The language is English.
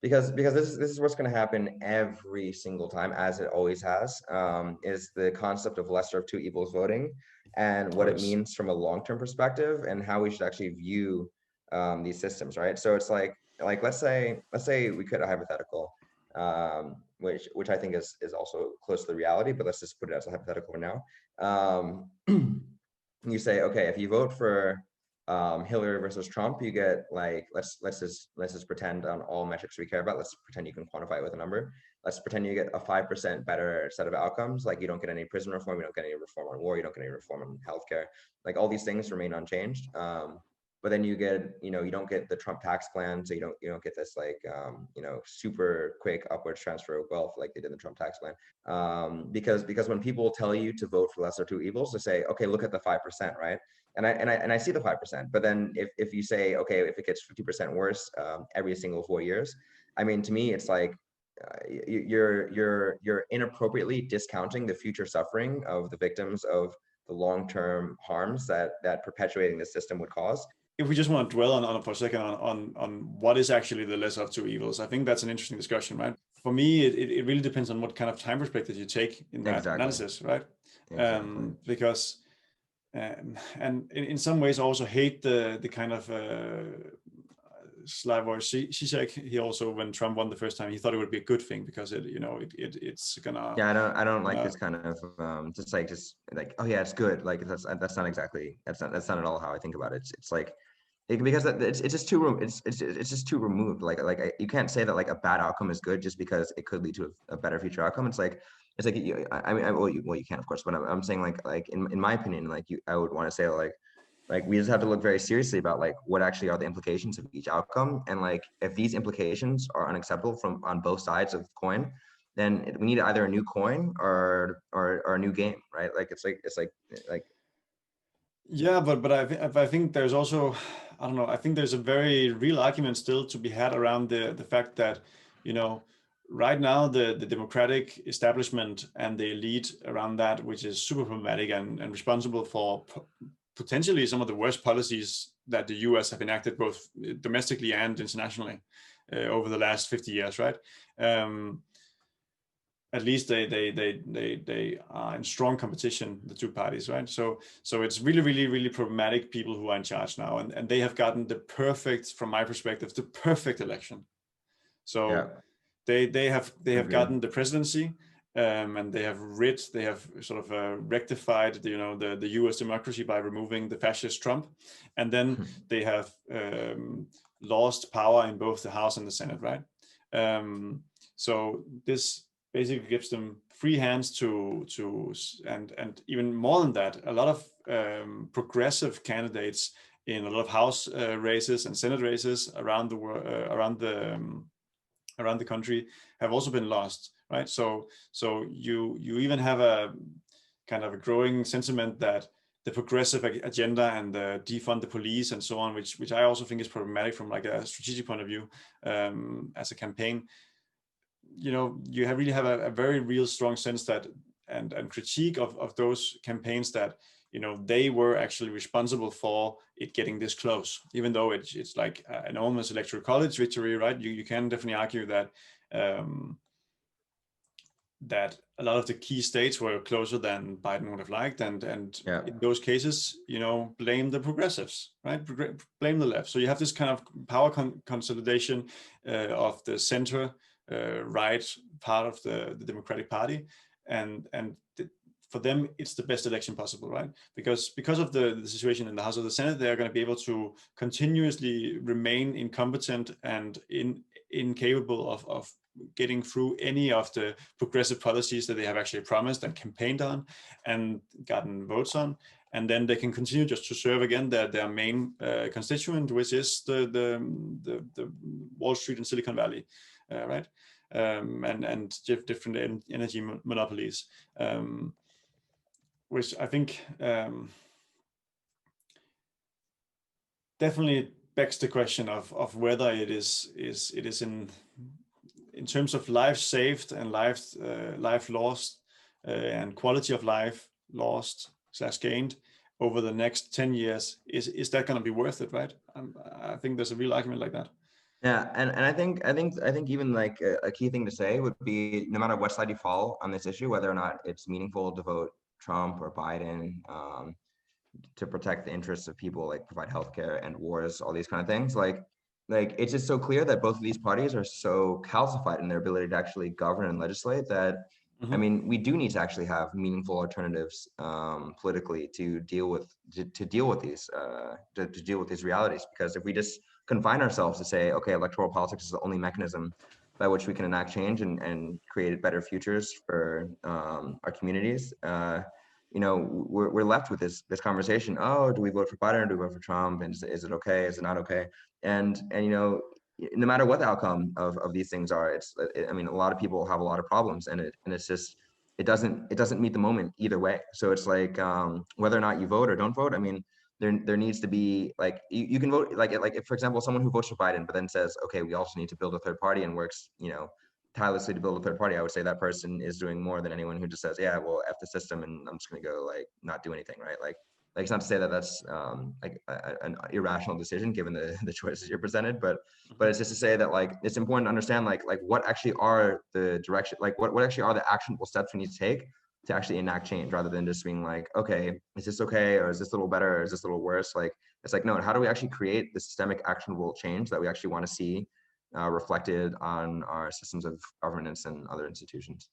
because this is what's going to happen every single time, as it always has, is the concept of lesser of two evils voting, and Oh, what it yes. means from a long-term perspective, and how we should actually view these systems, right? So it's like let's say we could a hypothetical, which I think is also close to the reality, but let's just put it as a hypothetical for now. You say, okay, if you vote for Hillary versus Trump, you get like let's just pretend on all metrics we care about. Let's pretend you can quantify it with a number. Let's pretend you get a 5% better set of outcomes. Like you don't get any prison reform, you don't get any reform on war, you don't get any reform on healthcare. Like all these things remain unchanged. But then you get, you don't get the Trump tax plan, so you don't get this like super quick upwards transfer of wealth like they did in the Trump tax plan. Because when people tell you to vote for lesser two evils, to say, okay, look at the 5%, right? And I see the 5%, but then if you say, okay, if it gets 50% worse every single 4 years, I mean, to me, it's like you're inappropriately discounting the future suffering of the victims of the long-term harms that perpetuating the system would cause. If we just want to dwell on it for a second on what is actually the lesser of two evils, I think that's an interesting discussion, right? For me, it really depends on what kind of time perspective you take in that Exactly. analysis, right? Exactly. Because and in some ways I also hate the kind of Slavoj Žižek. He also, when Trump won the first time, he thought it would be a good thing because it's gonna Yeah, I don't like uh, his kind of just like, oh yeah, it's good. Like that's not exactly, that's not at all how I think about it. It's like because it's just too it's just too removed. You can't say that like a bad outcome is good just because it could lead to a better future outcome. It's like I mean, well, you can, of course, but I'm saying like in my opinion, like I would want to say like we just have to look very seriously about like what actually are the implications of each outcome, and like if these implications are unacceptable from on both sides of the coin, then we need either a new coin or a new game, right? Like it's like yeah, but I think there's also, I don't know, I think there's a very real argument still to be had around the fact that, you know, right now the democratic establishment and the elite around that, which is super problematic and responsible for potentially some of the worst policies that the US have enacted both domestically and internationally over the last 50 years, right? Um, at least they are in strong competition, the two parties, right? So it's really problematic people who are in charge now, and they have gotten the perfect, from my perspective, the perfect election. yeah, So they have agree. gotten the presidency, and they have sort of rectified the U.S. democracy by removing the fascist Trump, and then they have lost power in both the House and the Senate, right? So this basically gives them free hands to and even more than that, a lot of progressive candidates in a lot of House races and Senate races around the world, around the country have also been lost, right? So you even have a kind of a growing sentiment that the progressive agenda and the defund the police and so on, which I also think is problematic from like a strategic point of view, as a campaign. You really have a very real strong sense that and critique of those campaigns that they were actually responsible for it getting this close, even though it's like an almost electoral college victory, right? You can definitely argue that that a lot of the key states were closer than Biden would have liked, and Yeah. in those cases, blame the progressives, right? Blame the left. So you have this kind of power consolidation of the center right part of the Democratic Party, and for them it's the best election possible, right? Because of the situation in the House of the Senate, they are going to be able to continuously remain incompetent and incapable of getting through any of the progressive policies that they have actually promised and campaigned on and gotten votes on. And then they can continue just to serve again their main constituent, which is the Wall Street and Silicon Valley, right? And different energy monopolies, which I think definitely begs the question of whether it is in terms of life saved and life lost, and quality of life lost / gained over the next 10 years, is that going to be worth it, right? I think there's a real argument like that. Yeah, and I think even like a key thing to say would be no matter what side you fall on this issue, whether or not it's meaningful to vote Trump or Biden, to protect the interests of people, like provide healthcare and wars, all these kind of things. Like it's just so clear that both of these parties are so calcified in their ability to actually govern and legislate that, I Hmm. mean, we do need to actually have meaningful alternatives politically to deal with to deal with these to deal with these realities. Because if we just confine ourselves to say, okay, electoral politics is the only mechanism by which we can enact change and create better futures for our communities, we're left with this conversation. Oh, do we vote for Biden or do we vote for Trump? And is it okay? Is it not okay? And no matter what the outcome of these things are, I mean, a lot of people have a lot of problems, and it's just it doesn't meet the moment either way. So it's like whether or not you vote or don't vote. I mean, there needs to be like you can vote like if, for example, someone who votes for Biden but then says, okay, we also need to build a third party and works tirelessly to build a third party, I would say that person is doing more than anyone who just says, yeah, well, F the system and I'm just going to go like not do anything, right? Like it's not to say that that's like an irrational decision given the choices you're presented, but it's just to say that like it's important to understand like what actually are the direction, like what actually are the actionable steps we need to take to actually enact change, rather than just being like, okay, is this okay, or is this a little better, or is this a little worse? Like it's like, no, how do we actually create the systemic actionable change that we actually want to see reflected on our systems of governance and other institutions?